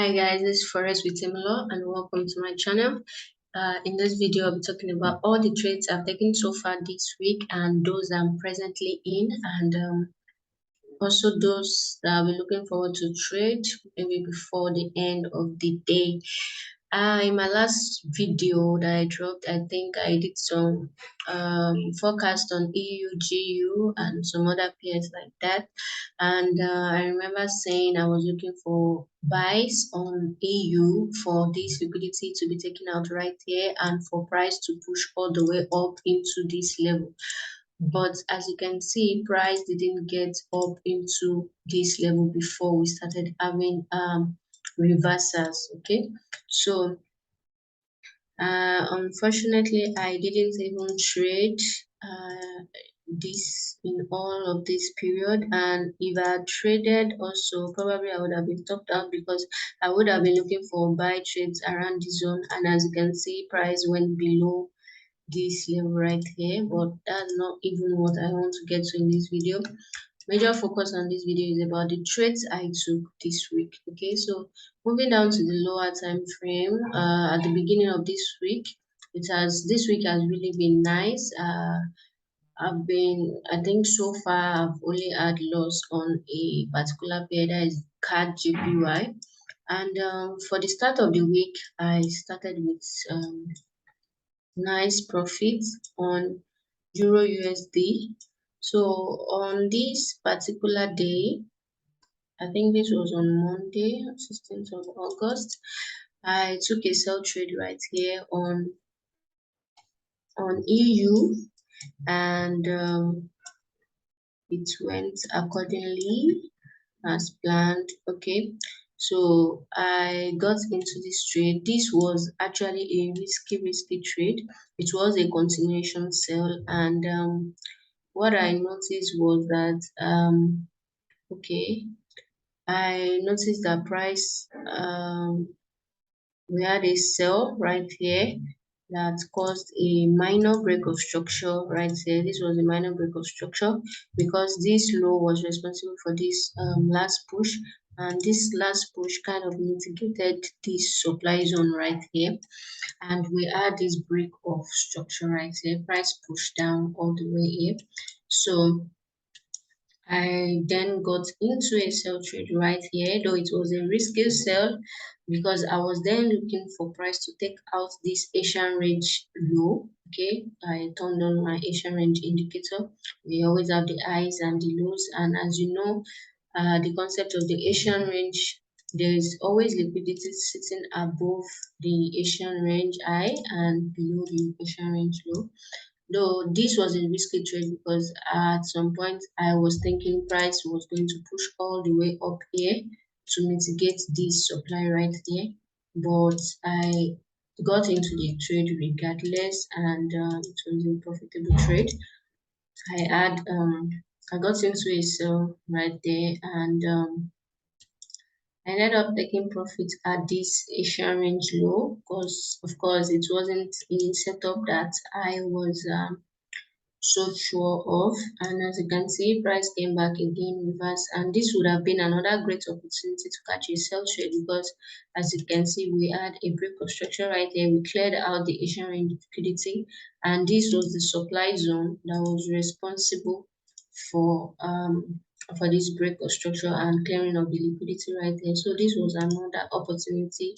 Hi guys, this is Forex with Temilo and welcome to my channel. In this video, I'll be talking about all the trades I've taken so far this week and those I'm presently in, and also those that I'll be looking forward to trade maybe before the end of the day. In my last video that I dropped, I think I did some forecast on EU, GU, and some other pairs like that. And I remember saying I was looking for buys on EU for this liquidity to be taken out right here and for price to push all the way up into this level. But as you can see, price didn't get up into this level before we started having reversals. Okay, so unfortunately I didn't even trade this in all of this period, and if I had traded also, probably I would have been topped out because I would have been looking for buy trades around the zone, and as you can see, price went below this level right here. But that's not even what I want to get to in this video. Major focus on this video is about the trades I took this week. Okay, so moving down to the lower time frame, at the beginning of this week, this week has really been nice. I think so far I've only had loss on a particular pair, that is CAD JPY. And for the start of the week, I started with nice profits on Euro USD. So on this particular day, I think this was on Monday, 16th of August, I took a sell trade right here on EU, and it went accordingly as planned. Okay, so I got into this trade. This was actually a risky trade. It was a continuation sell, and what I noticed was that okay, I noticed that price we had a sell right here that caused a minor break of structure right here. This was a minor break of structure because this low was responsible for this last push, and this last push kind of mitigated this supply zone right here, and we had this break of structure right here. Price pushed down all the way here, so I then got into a sell trade right here, though it was a risky sell because I was then looking for price to take out this Asian range low. Okay, I turned on my Asian range indicator. We always have the highs and the lows, and as you know, the concept of the Asian range, there is always liquidity sitting above the Asian range high and below the Asian range low. Though this was a risky trade because at some point I was thinking price was going to push all the way up here to mitigate this supply right there, but I got into the trade regardless, and it was a profitable trade. I got into a sell right there, and I ended up taking profit at this Asian range low because, of course, it wasn't a setup that I was so sure of. And as you can see, price came back again reverse, and this would have been another great opportunity to catch a sell trade because, as you can see, we had a break of structure right there. We cleared out the Asian range liquidity, and this was the supply zone that was responsible for this break of structure and clearing of the liquidity right there. So this was another opportunity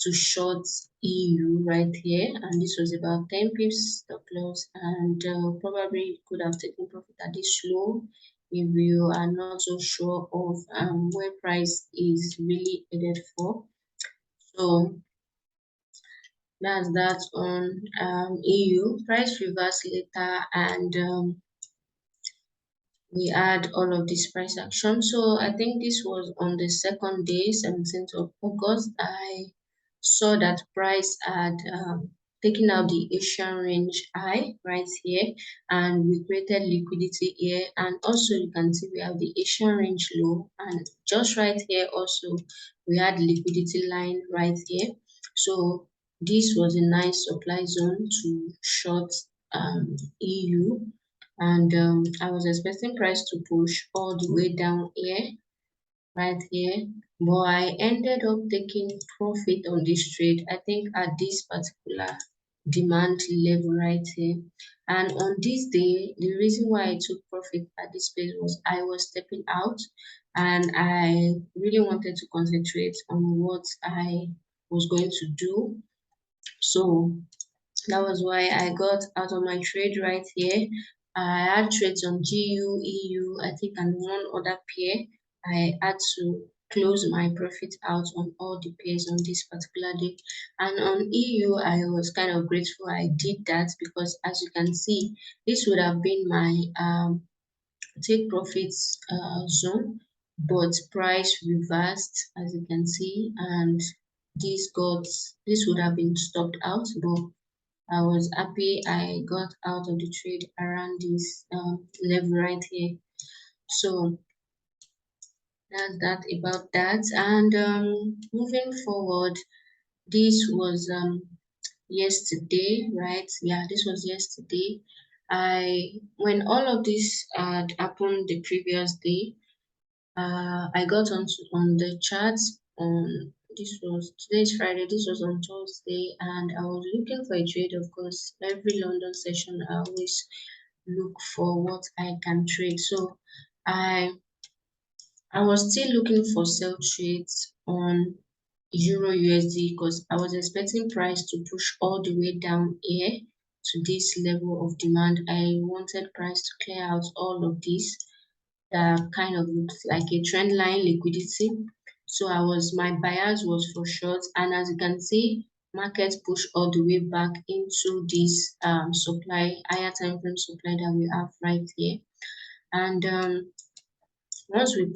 to short EU right here, and this was about 10 pips stop loss, and probably could have taken profit at this low if you are not so sure of where price is really headed for. So that's that on EU. Price reversed later, and we had all of this price action. So I think this was on the second day, 17th of August. I saw that price had taken out the Asian range high right here, and we created liquidity here, and also you can see we have the Asian range low, and just right here also we had liquidity line right here. So this was a nice supply zone to short EU, and I was expecting price to push all the way down here right here, but I ended up taking profit on this trade, I think at this particular demand level right here. And on this day, the reason why I took profit at this place was I was stepping out and I really wanted to concentrate on what I was going to do. So that was why I got out of my trade right here. I had trades on GU, EU, I think, and one other pair. I had to close my profit out on all the pairs on this particular day. And on EU, I was kind of grateful I did that because, as you can see, this would have been my take profits zone, but price reversed, as you can see, and this would have been stopped out, but I was happy I got out of the trade around this level right here. So that's that about that. And moving forward, this was yesterday, right? Yeah, this was yesterday. When all of this had happened the previous day, I got on the charts on today's Friday, this was on Thursday, and I was looking for a trade. Of course, every London session I always look for what I can trade. So I I was still looking for sell trades on Euro USD because I was expecting price to push all the way down here to this level of demand. I wanted price to clear out all of this that kind of looks like a trend line liquidity. So my bias was for short, and as you can see, market push all the way back into this higher time frame supply that we have right here. And once we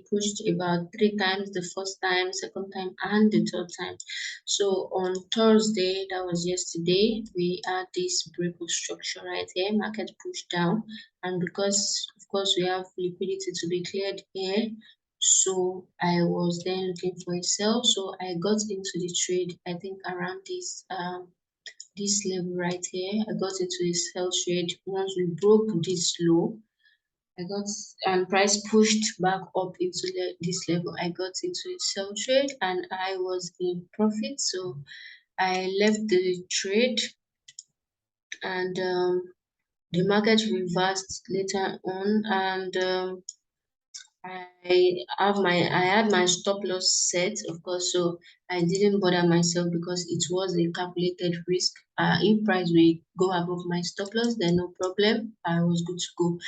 pushed about 3 times, the first time, second time, and the third time. So on Thursday, that was yesterday, we had this break of structure right here, market pushed down, and because of course we have liquidity to be cleared here, so I was then looking for a sell. So I got into the trade, I think around this level right here. I got into a sell trade once we broke this low. I got and price pushed back up into this level. I got into a sell trade and I was in profit. So I left the trade, and the market reversed later on, and I had my stop loss set, of course, so I didn't bother myself because it was a calculated risk. If price will go above my stop loss, then no problem. I was good to go.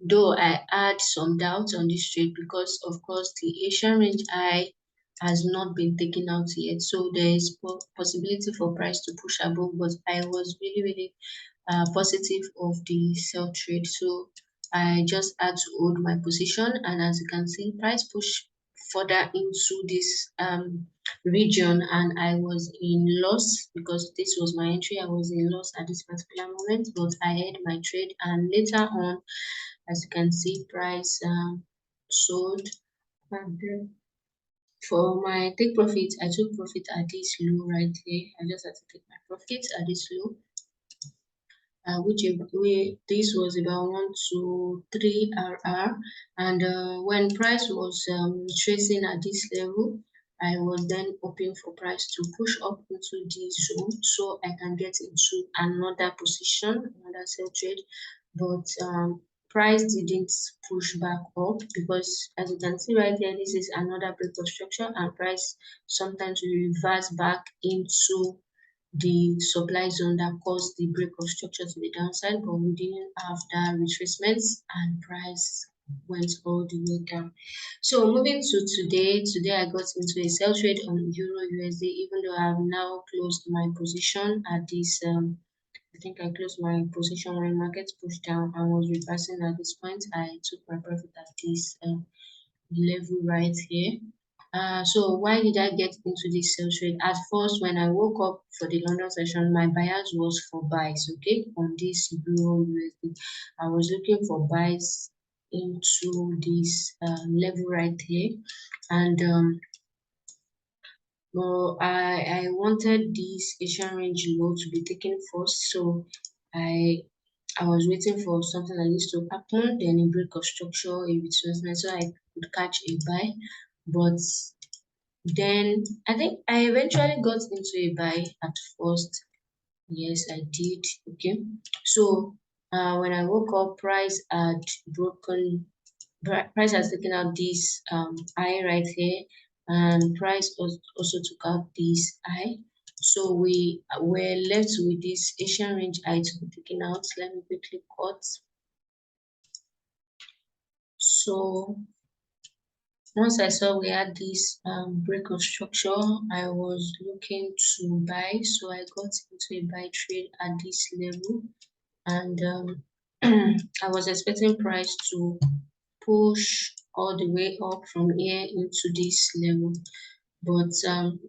Though I had some doubts on this trade because, of course, the Asian range high has not been taken out yet, so there is possibility for price to push above. But I was really positive of the sell trade, so I just had to hold my position. And as you can see, price push further into this region, and I was in loss because this was my entry. I was in loss at this particular moment, but I had my trade, and later on, as you can see, price sold. And for my take profit, I took profit at this low right here. I just had to take my profit at this low, this was about 123 RR, and when price was retracing at this level, I was then hoping for price to push up into this zone so I can get into another position, another sell trade, but price didn't push back up because, as you can see right here, this is another break of structure, and price sometimes will reverse back into the supply zone that caused the break of structure to the downside, but we didn't have that retracements and price went all the way down. So moving to today I got into a sell trade on Euro USD, even though I have now closed my position at this I think I closed my position when market pushed down and was reversing at this point. I took my profit at this level right here. So why did I get into this sell trade? At first, when I woke up for the London session, my bias was for buys, okay, on this Euro USD. I was looking for buys into this level right here, and well, I wanted this Asian range low to be taken first, so I I was waiting for something like this to happen, then a break of structure, a retracement, so I could catch a buy. But then I think I eventually got into a buy at first. Yes, I did. Okay. So when I woke up, price had taken out this high right here, and price also took out this high. So we were left with this Asian range high to be taken out. Let me quickly cut. So once I saw we had this break of structure, I was looking to buy. So I got into a buy trade at this level, and I was expecting price to push all the way up from here into this level. But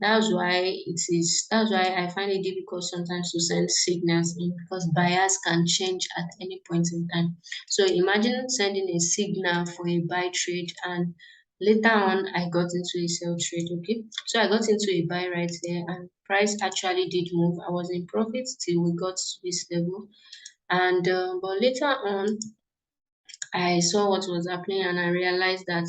that's why I find it difficult sometimes to send signals in, because buyers can change at any point in time. So imagine sending a signal for a buy trade, and later on I got into a sell trade. Okay, so I got into a buy right there, and price actually did move. I was in profit till we got to this level, and but later on I saw what was happening, and I realized that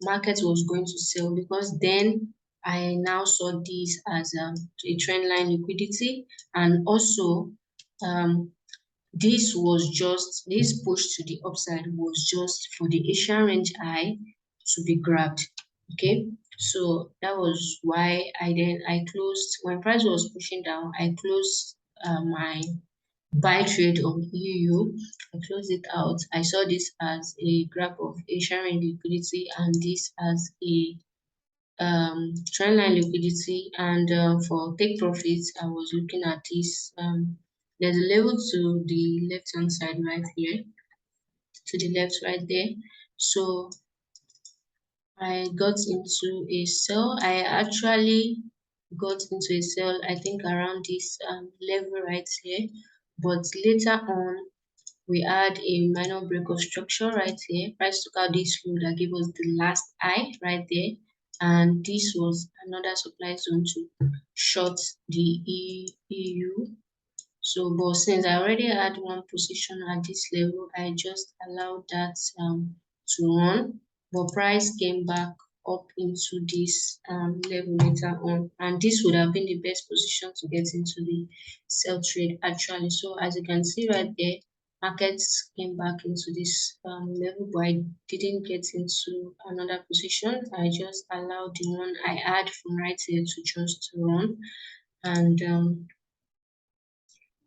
market was going to sell, because then I now saw this as a trend line liquidity, and also this push to the upside was just for the Asian range high to be grabbed. Okay, so that was why I closed when price was pushing down. I closed my buy trade on EU. I closed it out. I saw this as a grab of Asian range liquidity, and this as a trend line liquidity. And for take profits, I was looking at this. There's a level to the left hand side right here, to the left right there. So I got into a sell. I actually got into a sell, I think around this level right here. But later on, we had a minor break of structure right here. Price took out this low that gave us the last high right there, and this was another supply zone to short the EU. So but since I already had one position at this level, I just allowed that to run, but price came back up into this level later on, and this would have been the best position to get into the sell trade actually. So as you can see right there, markets came back into this level, but I didn't get into another position. I just allowed the one I had from right here to just run, and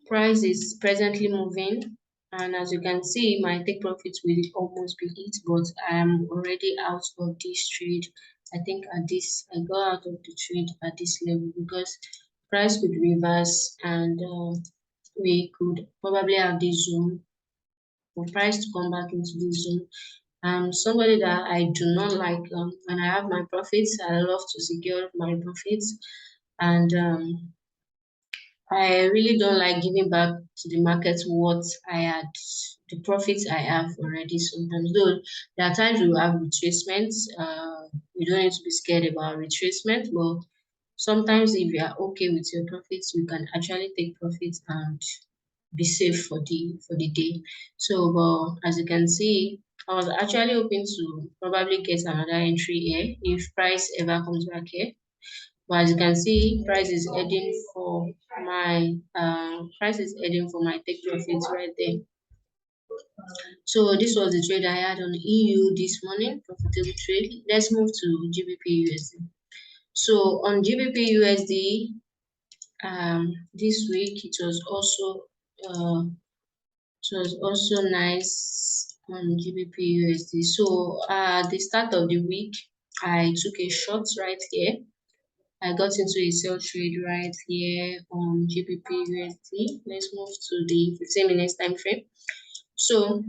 price is presently moving, and as you can see, my take profits will almost be it, but I'm already out of this trade. I think at this I got out of the trade at this level, because price could reverse, and we could probably have this zone for price to come back into this zone. Somebody that I do not like, when I have my profits, I love to secure my profits, and I really don't like giving back to the market what the profits I have already sometimes. Though there are times we will have retracements, you don't need to be scared about retracement, but sometimes if you are okay with your profits, you can actually take profits and be safe for the day. So, but as you can see, I was actually hoping to probably get another entry here if price ever comes back here. But as you can see, price is heading for my take profits right there. So this was the trade I had on EU this morning, profitable trade. Let's move to GBP USD. So on GBP USD, this week it was also nice on GBP USD. So at the start of the week, I took a short right here. I got into a sell trade right here on GBP USD. Let's move to the 15 minutes time frame. So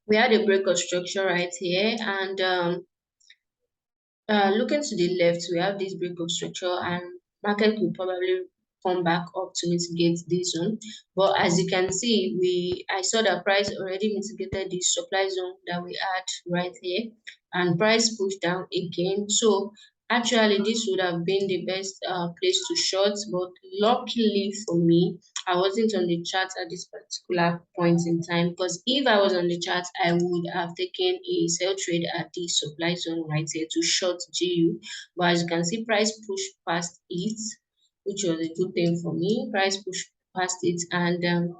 we had a break of structure right here, and looking to the left, we have this break of structure, and market will probably come back up to mitigate this zone. But as you can see, I saw that price already mitigated the supply zone that we had right here, and price pushed down again. So Actually, this would have been the best place to short, but luckily for me, I wasn't on the chart at this particular point in time, because if I was on the chart, I would have taken a sell trade at the supply zone right here to short GU. But as you can see, price pushed past it, which was a good thing for me. Price pushed past it, and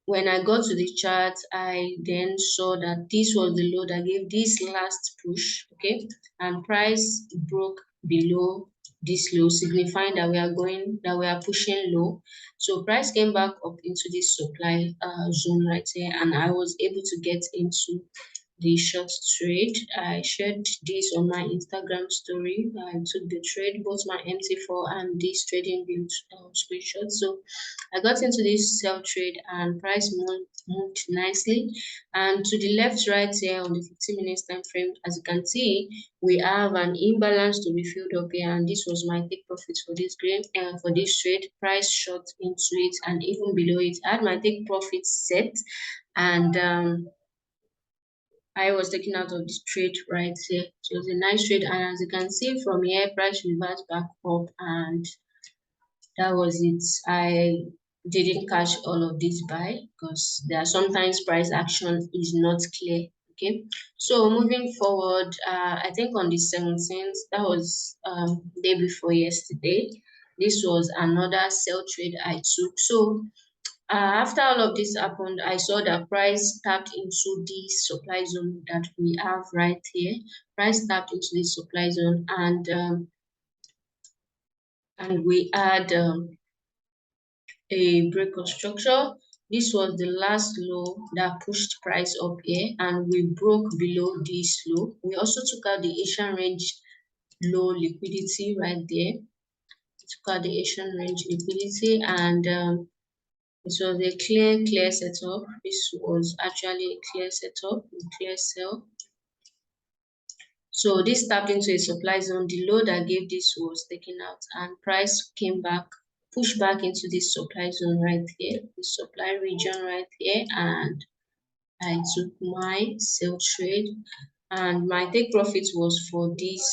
when I got to the chart, I then saw that this was the low that gave this last push, okay, and price broke below this low, signifying that we are pushing low. So price came back up into this supply zone right here, and I was able to get into the short trade. I shared this on my Instagram story. I took the trade, both my MT4 and this trading view screenshot. So I got into this sell trade and price moved nicely. And to the left right here on the 15 minutes time frame, as you can see, we have an imbalance to be filled up here, and this was my take profit for this for this trade. Price shot into it, and even below it, I had my take profit set, and I was taken out of this trade right here. So it was a nice trade, and as you can see from here, price reversed back up, and that was it. I didn't catch all of this buy because there are sometimes price action is not clear. Okay, so moving forward, I think on the 17th, that was day before yesterday. This was another sell trade I took. So after all of this happened, I saw that price tapped into the supply zone that we have right here. Price tapped into the supply zone, and we had a break of structure. This was the last low that pushed price up here, and we broke below this low. We also took out the Asian range low liquidity right there. Took out the Asian range liquidity, and it was a clear setup. This was actually a clear setup, a clear sell. So this tapped into a supply zone. The low that gave this was taken out, and price came back, pushed back into this supply zone right here, the supply region right here, and I took my sell trade, and my take profit was for this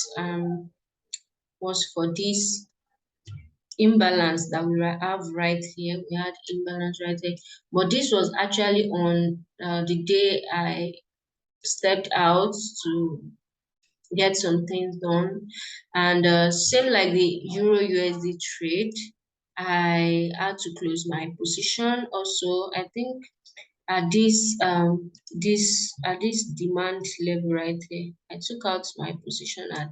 imbalance that we have right here. We had imbalance right here, but this was actually on the day I stepped out to get some things done, and same like the Euro USD trade, I had to close my position. Also, I think at this demand level right here, I took out my position at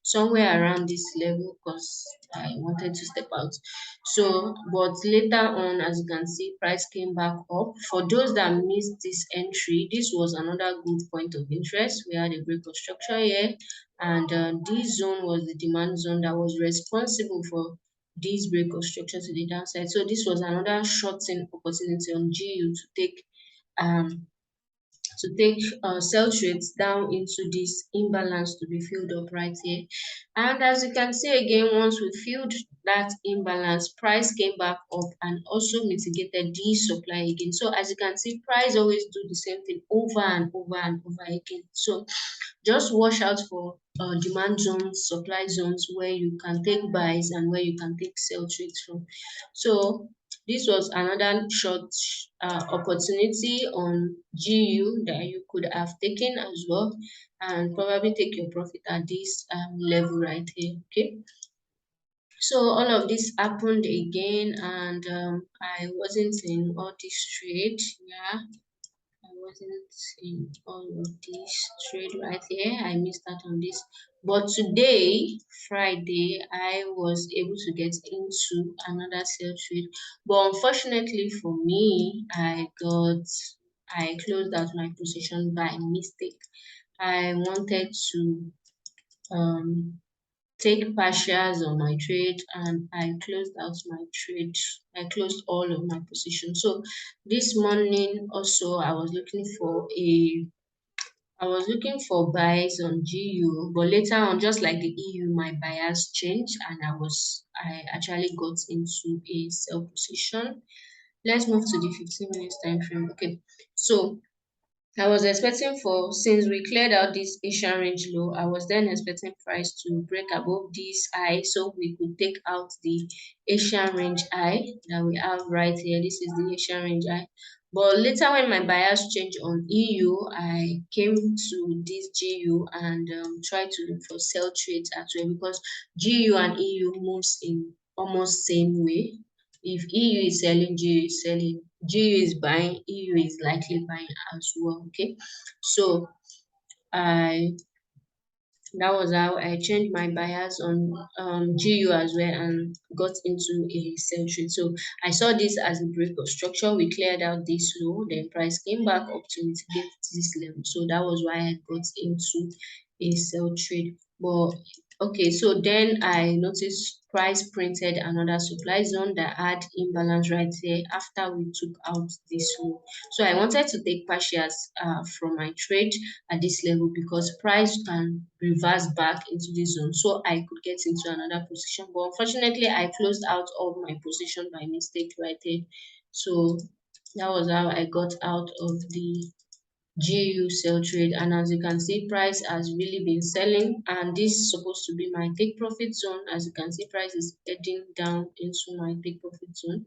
somewhere around this level because I wanted to step out. So but later on, as you can see, price came back up. For those that missed this entry, this was another good point of interest. We had a break of structure here, and this zone was the demand zone that was responsible for this break of structure to the downside. So this was another shorting opportunity on GU um, to take sell trades down into this imbalance to be filled up right here. And as you can see again, once we filled that imbalance, price came back up and also mitigated the supply again. So as you can see, price always do the same thing over and over and over again. So just watch out for demand zones, supply zones, where you can take buys and where you can take sell trades from. So this was another short opportunity on GU that you could have taken as well, and probably take your profit at this level right here. Okay, so all of this happened again, and I wasn't in all this trade. Yeah, I wasn't in all of this trade right here. I missed out on this. But today, Friday, I was able to get into another sell trade. But unfortunately for me, I closed out my position by mistake. I wanted to take partials on my trade, and I closed out my trade. I closed all of my positions. So this morning also I was looking for buys on GU, but later on, just like the EU, my bias changed, and I actually got into a sell position. Let's move to the 15 minutes time frame. Okay, so I was expecting since we cleared out this Asian range low, I was then expecting price to break above this high so we could take out the Asian range high that we have right here. This is the Asian range high. But later when my bias changed on EU, I came to this GU and tried to look for sell trades as well, because GU and EU moves in almost same way. If EU is selling, GU is selling. GU is buying, EU is likely buying as well. Okay, so I that was how I changed my bias on GU as well and got into a sell trade. So I saw this as a break of structure. We cleared out this low, then price came back up to mitigate this level. So that was why I got into a sell trade. But okay, so then I noticed price printed another supply zone that had imbalance right here after we took out this low. So I wanted to take partials from my trade at this level because price can reverse back into this zone, so I could get into another position. But unfortunately, I closed out of my position by mistake right there. So that was how I got out of the GU sell trade. And as you can see, price has really been selling, and this is supposed to be my take profit zone. As you can see, price is heading down into my take profit zone.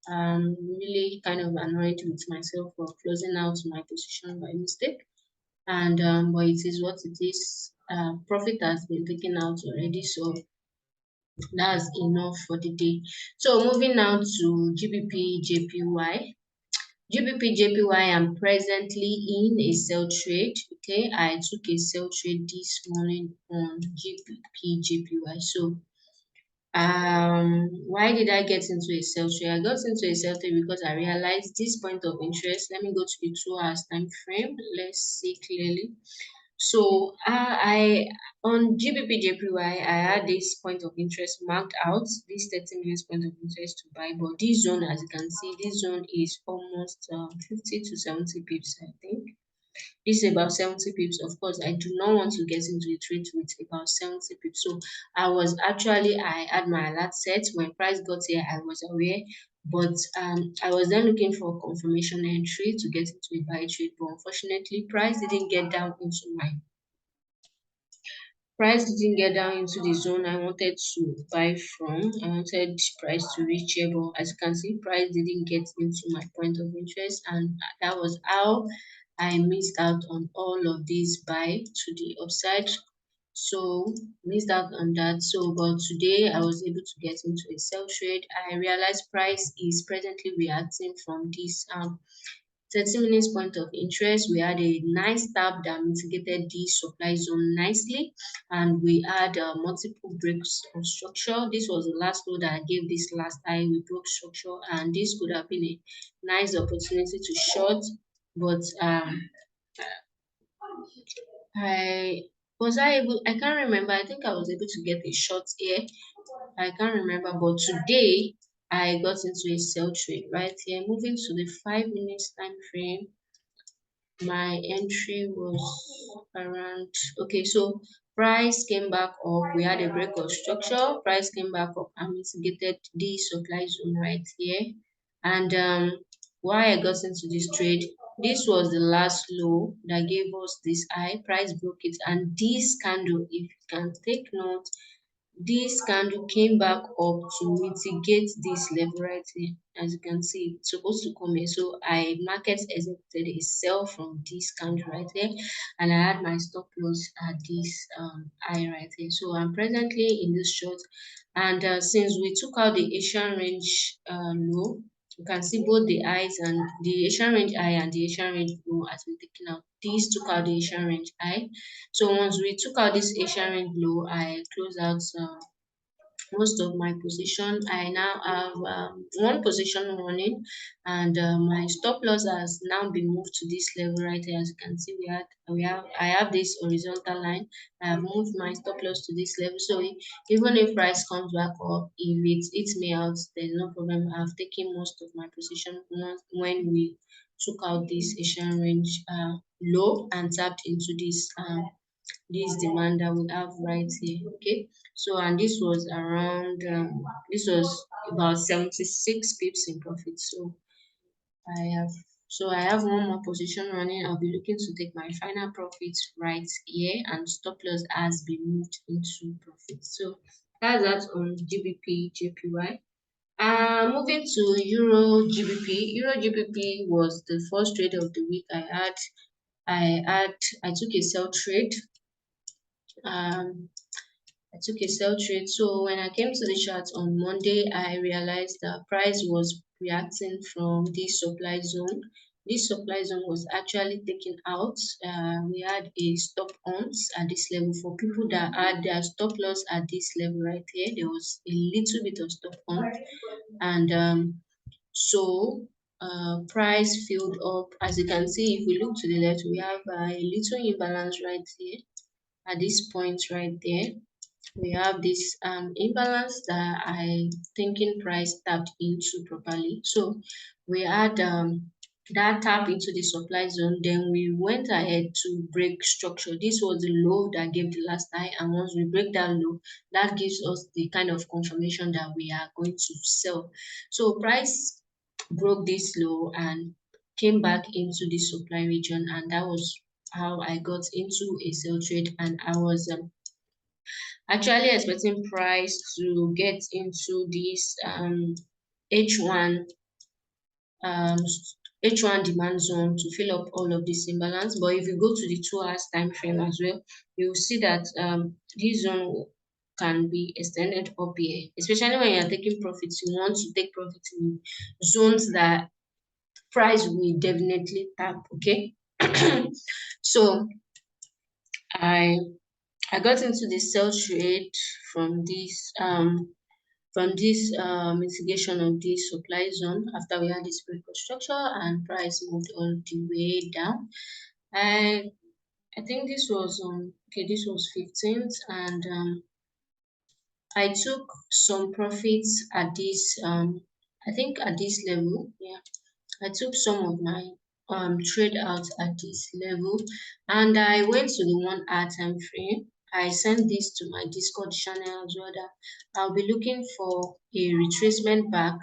I'm really kind of annoyed with myself for closing out my position by mistake, and but it is what it is. Profit has been taken out already, so that's enough for the day. So moving now to GBP JPY. GBP JPY, I'm presently in a sell trade. Okay, I took a sell trade this morning on GBP JPY. So why did I get into a sell trade? I got into a sell trade because I realized this point of interest. Let me go to the 2 hours time frame. Let's see clearly. So I on GBP JPY, I had this point of interest marked out, this 30 minutes point of interest to buy. But this zone, as you can see, this zone is almost 50 to 70 pips, I think. This is about 70 pips. Of course, I do not want to get into a trade with about 70 pips. So I had my alert set. When price got here, I was aware. But I was then looking for confirmation entry to get into a buy trade. But unfortunately, price didn't get down into the zone I wanted to buy from. I wanted price to reach here, but as you can see, price didn't get into my point of interest, and that was how I missed out on all of these buy to the upside. So missed out on that. So but today I was able to get into a sell trade. I realized price is presently reacting from this 30 minutes point of interest. We had a nice tap that mitigated the supply zone nicely, and we had multiple breaks of structure. This was the last low that I gave this last high. We broke structure, and this could have been a nice opportunity to short, but I can't remember. I think I was able to get a short here. I can't remember, but today I got into a sell trade right here. Moving to the 5 minutes time frame, my entry was around, okay, so price came back up. We had a break of structure. Price came back up and mitigated the supply zone right here. And why I got into this trade, this was the last low that gave us this high. Price broke it, and this candle, if you can take note, this candle came back up to mitigate this level right here. As you can see, it's supposed to come here. So I market executed a sell from this candle right here, and I had my stop loss at this high right here. So I'm presently in this short, and since we took out the Asian range low, you can see both the highs and the Asian range high and the Asian range low has been taken out. These took out the Asian range high. So once we took out this Asian range low, I closed out most of my position. I now have one position running, and my stop loss has now been moved to this level right here. As you can see, I have this horizontal line. I have moved my stop loss to this level, so even if price comes back up, if it hits me out, there's no problem. I've taken most of my position when we took out this Asian range low and tapped into this demand that we have right here. Okay, so and this was around this was about 76 pips in profit. So I have So I have one more position running. I'll be looking to take my final profits right here, and stop loss has been moved into profit. So that's that on GBP JPY. Moving to Euro GBP. Euro GBP was the first trade of the week I had. I took a sell trade. I took a sell trade. So when I came to the chart on Monday, I realized that price was reacting from this supply zone. This supply zone was actually taken out. We had a stop ons at this level. For people that had their stop loss at this level right here, there was a little bit of stop on, and so price filled up. As you can see, if we look to the left, we have a little imbalance right here at this point right there. We have this imbalance that I thinking price tapped into properly. So we had that tap into the supply zone, then we went ahead to break structure. This was the low that gave the last high, and once we break that low, that gives us the kind of confirmation that we are going to sell. So price broke this low and came back into the supply region, and that was how I got into a sell trade. And I was actually expecting price to get into this H1 um H1 demand zone to fill up all of this imbalance. But if you go to the 2 hours time frame as well, you'll see that this zone can be extended up here, especially when you're taking profits. You want to take profits in zones that price will definitely tap. Okay. So I I got into the sell trade from this mitigation of this supply zone after we had this breakout structure and price moved all the way down. I I think this was okay, this was 15th, and I took some profits at this I think at this level. Yeah, I took some of my trade out at this level, and I went to the 1 hour time frame. I sent this to my Discord channel as well that I'll be looking for a retracement back.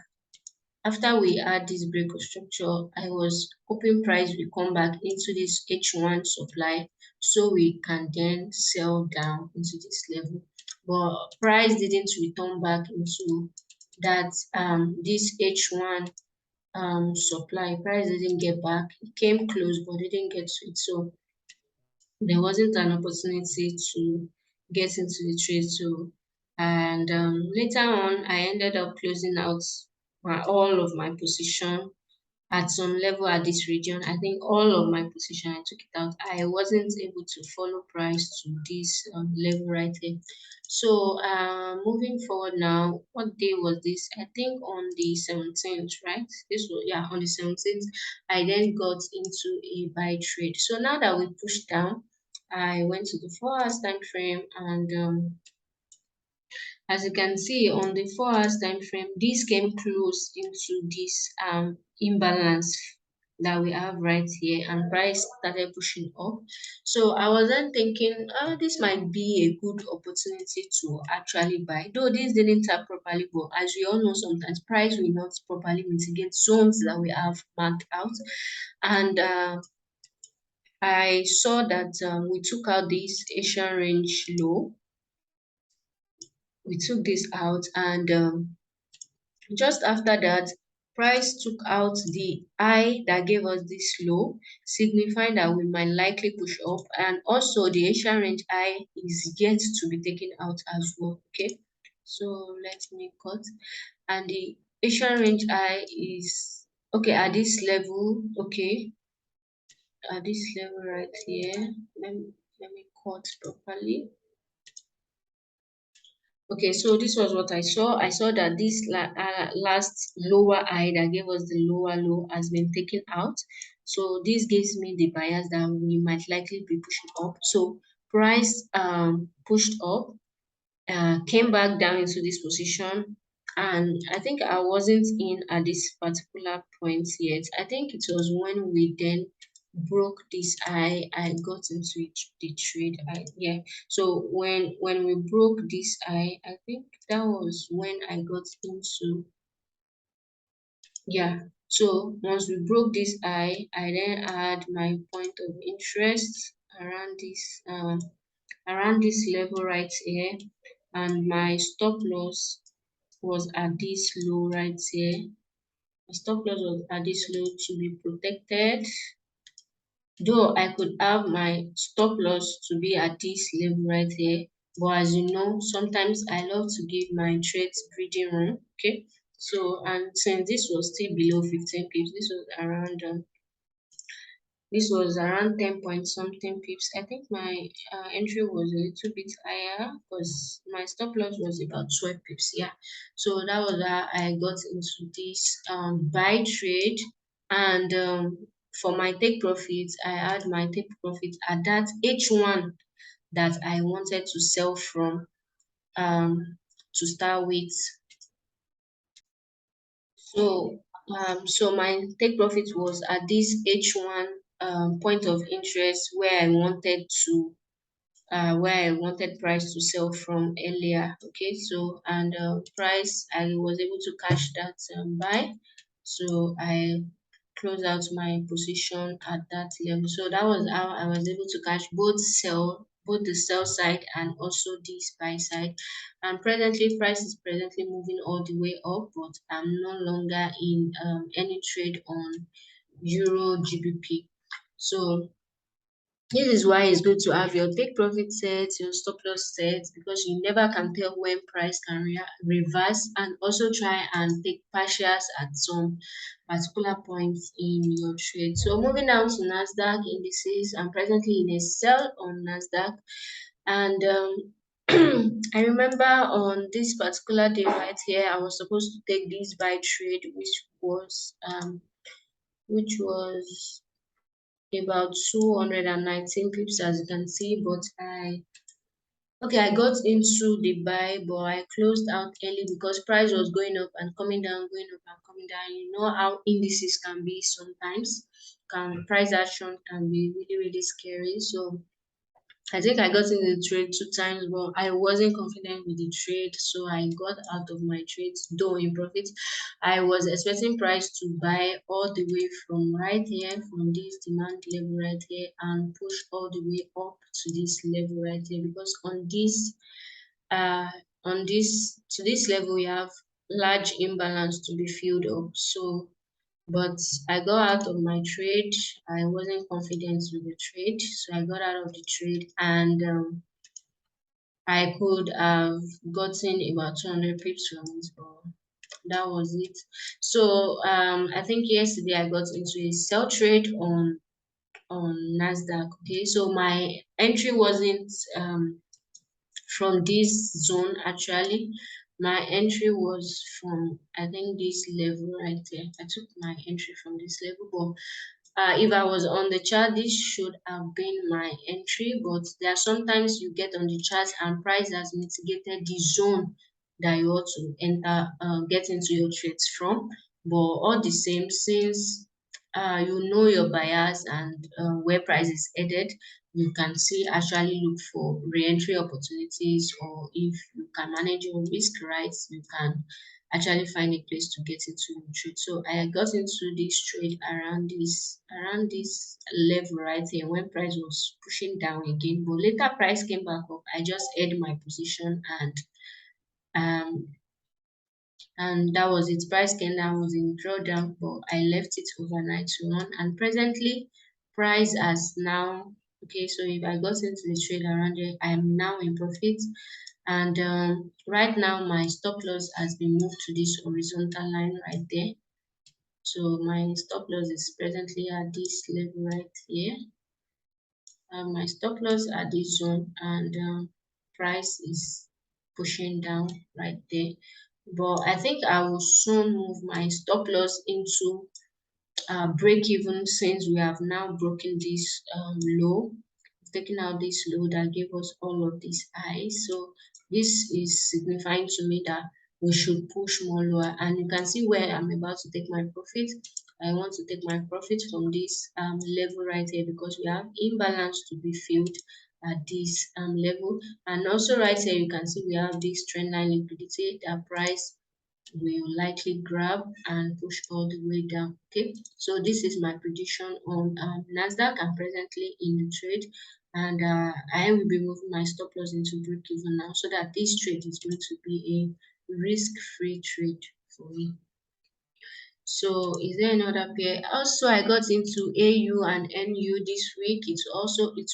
After we had this break of structure, I was hoping price will come back into this H1 supply so we can then sell down into this level. But price didn't return back into that this H1 supply. Price didn't get back. It came close but didn't get to it. So there wasn't an opportunity to get into the trade. So and later on I ended up closing out all of my position at some level at this region. I think all of my position I took it out. I wasn't able to follow price to this level right here. So moving forward now, what day was this? I think on the 17th, right? This was, yeah, on the 17th. I then got into a buy trade. So now that we pushed down, I went to the 4 hours time frame, and as you can see on the 4 hours time frame, this came close into this imbalance that we have right here, and price started pushing up. So I was then thinking, oh, this might be a good opportunity to actually buy. Though this didn't tap properly, but as we all know, sometimes price will not properly mitigate zones that we have marked out. And I saw that we took out this Asian range low. We took this out, and just after that, price took out the high that gave us this low, signifying that we might likely push up, and also the Asian range high is yet to be taken out as well. Okay, so let me cut, and the Asian range high is okay at this level. Okay, at this level right here. Let me cut properly. Okay, so this was what I saw. I saw that this last lower high that gave us the lower low has been taken out. So this gives me the bias that we might likely be pushing up. So price pushed up, came back down into this position, and I think I wasn't in at this particular point yet. I think it was when we then broke this I got into it, the trade. Yeah, so when we broke this I think that was when I got into, yeah, So once we broke this high, I then add my point of interest around this level right here, and my stop loss was at this low right here. My stop loss was at this low to be protected, though I could have my stop loss to be at this level right here, but as you know, sometimes I love to give my trades breathing room. Okay, so and since this was still below 15 pips, this was around 10 point something pips. I think my entry was a little bit higher because my stop loss was about 12 pips. Yeah, so that was how I got into this buy trade. And for my take profits, I had my take profit at that H1 that I wanted to sell from to start with. So my take profit was at this H1 point of interest where I wanted price to sell from earlier. Okay, so and price, I was able to cash that buy, so I close out my position at that level. So that was how I was able to catch both the sell side and also this buy side. And presently, price is presently moving all the way up, but I'm no longer in any trade on Euro GBP. So this is why it's good to have your take profit set, your stop loss set, because you never can tell when price can reverse, and also try and take partials at some particular points in your trade. So moving down to Nasdaq indices, I'm presently in a sell on Nasdaq, and I remember on this particular day right here, I was supposed to take this buy trade, which was about 219 pips, as you can see, but I got into the buy, but I closed out early because price was going up and coming down, going up and coming down. You know how indices can be sometimes. Price action can be really, really scary. So I think I got in the trade 2 times, but I wasn't confident with the trade, so I got out of my trade, though in profit. I was expecting price to buy all the way from right here, from this demand level right here, and push all the way up to this level right here, because uh, on this level, we have large imbalance to be filled up. So but I got out of my trade. I wasn't confident with the trade, so I got out of the trade, and I could have gotten about 200 pips from it, but that was it. So I think yesterday I got into a sell trade on Nasdaq. Okay, so my entry wasn't from this zone actually. My entry was from, I think, this level right there. I took my entry from this level, but if I was on the chart, this should have been my entry. But there are sometimes you get on the chart and price has mitigated the zone that you ought to enter, get into your trades from. But all the same, since you know your bias and where price is headed, you can see actually look for re-entry opportunities, or if you can manage your risk right, you can actually find a place to get into your trade. So I got into this trade around this level right here when price was pushing down again, but later price came back up. I just held my position, um and that was it. Price came down, was in drawdown, but I left it overnight to run, and presently price has now, okay, so if I got into the trade around there, I am now in profit. And right now my stop loss has been moved to this horizontal line right there. So my stop loss is presently at this level right here. My stop loss at this zone, and price is pushing down right there. But I think I will soon move my stop loss into break even, since we have now broken this low, taking out this low that gave us all of these highs. So this is signifying to me that we should push more lower, and you can see where I'm about to take my profit. I want to take my profit from this level right here, because we have imbalance to be filled at this level. And also right here you can see we have this trend line liquidity. That price will likely grab and push all the way down. Okay, so this is my prediction on Nasdaq. I'm presently in the trade, and I will be moving my stop loss into break even now, so that this trade is going to be a risk-free trade for me. So is there another pair? Also, I got into AU and NU this week. It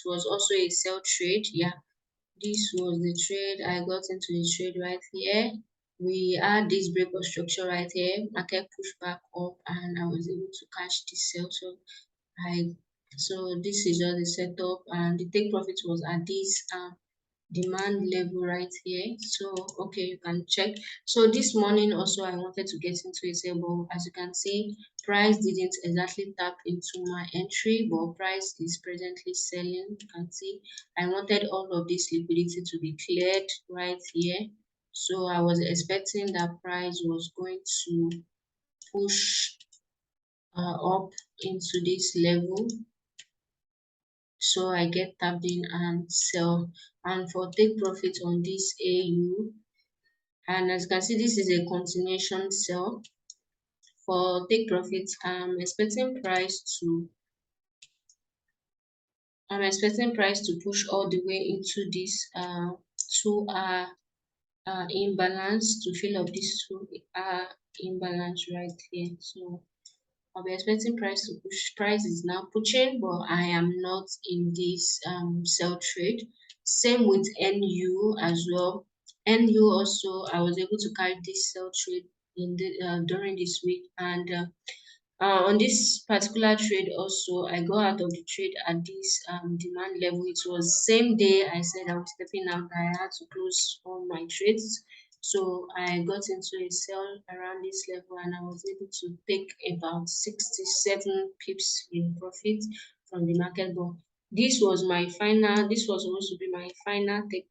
was also a sell trade. Yeah, this was the trade. I got into the trade right here. We had this break of structure right here. Market pushed back up, and I was able to catch this sell. So this is just the setup, and the take profit was at this demand level right here. So okay, you can check. So this morning also I wanted to get into a sell, but as you can see, price didn't exactly tap into my entry, but price is presently selling. You can see I wanted all of this liquidity to be cleared right here, so I was expecting that price was going to push up into this level, so I get tapped in and sell. And for take profit on this AU, and as you can see, this is a continuation sell. For take profit, I'm expecting price to push all the way into this 2-hour imbalance, to fill up this 2-hour imbalance right here. So I'll be expecting price to push. Price is now pushing, but I am not in this sell trade. Same with NU as well. NU also, I was able to carry this sell trade in the during this week, and on this particular trade also, I got out of the trade at this demand level. It was same day I said I was stepping out. I had to close all my trades. So I got into a sell around this level, and I was able to take about 67 pips in profit from the market. But this was supposed to be my final take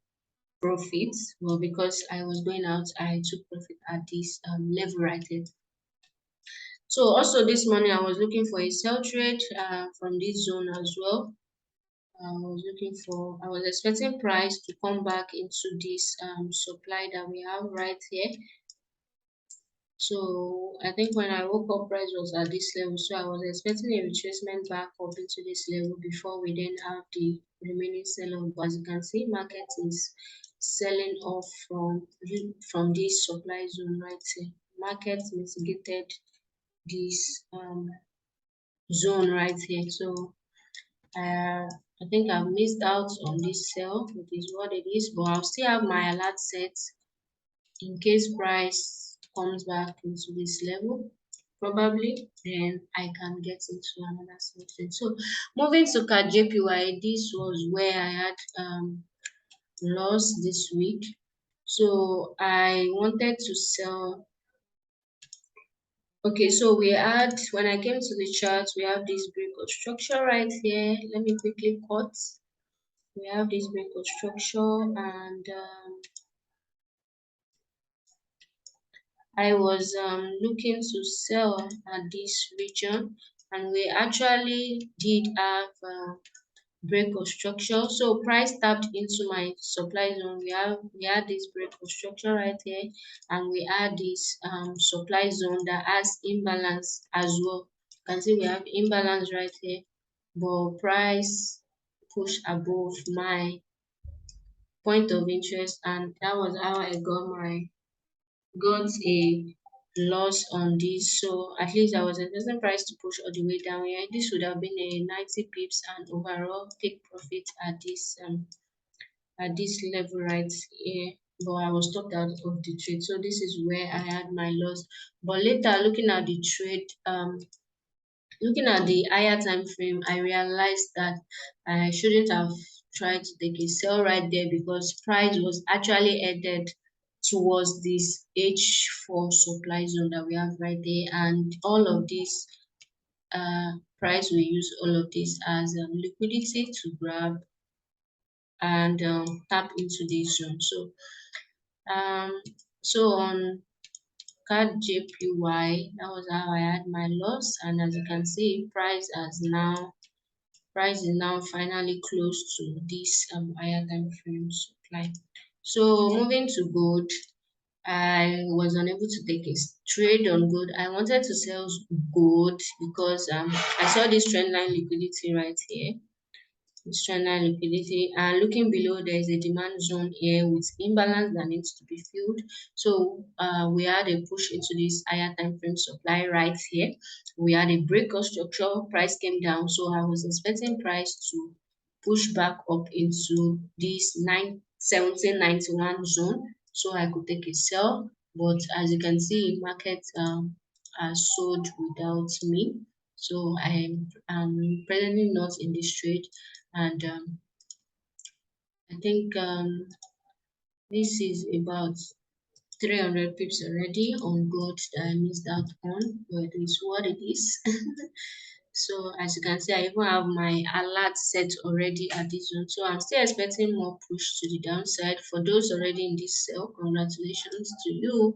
profit. Well, because I was going out, I took profit at this level right here. So also this morning I was looking for a sell trade from this zone as well. I was expecting price to come back into this supply that we have right here. So I think when I woke up, price was at this level, so I was expecting a retracement back up into this level before we then have the remaining sell-off. But as you can see, market is selling off from this supply zone right here. Market mitigated this zone right here. So I think I've missed out on this sell. It is what it is, but I'll still have my alert set in case price comes back into this level. Probably then I can get into another section. So moving to CAD JPY, this was where I had loss this week. So I wanted to sell. Okay, so when I came to the chart, we have this break of structure right here. Let me quickly cut. We have this break of structure, and I was looking to sell at this region, and we actually did have break of structure. So price tapped into my supply zone. We had this break of structure right here, and we had this supply zone that has imbalance as well. You can see we have imbalance right here, but price pushed above my point of interest, and that was how I got a loss on this. So at least I was expecting price to push all the way down here. This would have been a 90 pips and overall take profit at this level right here, but I was stopped out of the trade. So this is where I had my loss. But later, looking at the trade, looking at the higher time frame, I realized that I shouldn't have tried to take a sell right there, because price was actually headed towards this H4 supply zone that we have right there, and all of this price will use all of this as liquidity to grab and tap into this zone. Um, so on CAD JPY, that was how I had my loss, and as you can see, price is now finally close to this higher time frame supply. So moving to gold, I was unable to take a trade on gold. I wanted to sell gold because I saw this trend line liquidity right here. This trend line liquidity, and looking below, there is a demand zone here with imbalance that needs to be filled. So we had a push into this higher time frame supply right here. We had a break of structure, price came down, so I was expecting price to push back up into this 1791 zone so I could take a sell. But as you can see, market has sold without me. So I am presently not in this trade, and I think this is about 300 pips already on gold that I missed out on, but it is what it is. So as you can see, I even have my alert set already at this zone. So I'm still expecting more push to the downside. For those already in this sell, congratulations to you.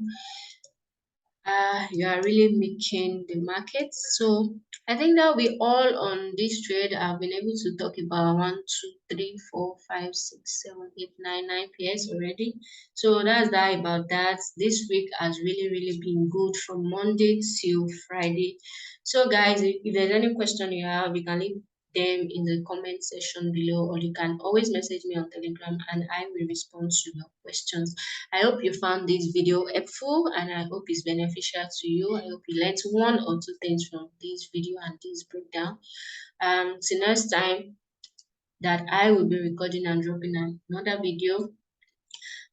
You are really making the market. So I think that'll be all on this trade. I've been able to talk about 1, 2, 3, 4, 5, 6, 7, 8, 9, 9 pairs already. So that's that about that. This week has really been good from Monday till Friday. So guys, if there's any question you have, you can leave them in the comment section below, or you can always message me on Telegram and I will respond to your questions. I hope you found this video helpful and I hope it's beneficial to you. I hope you learned one or two things from this video and this breakdown. Till next time that I will be recording and dropping another video,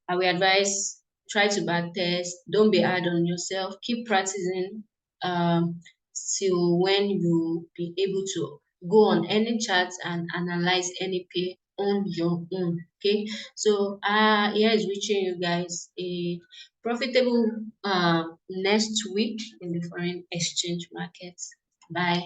I will advise, try to back test, don't be hard on yourself, keep practicing till when you be able to go on any chart and analyze any pair on your own. Okay, so here is wishing you guys a profitable next week in the foreign exchange markets. Bye.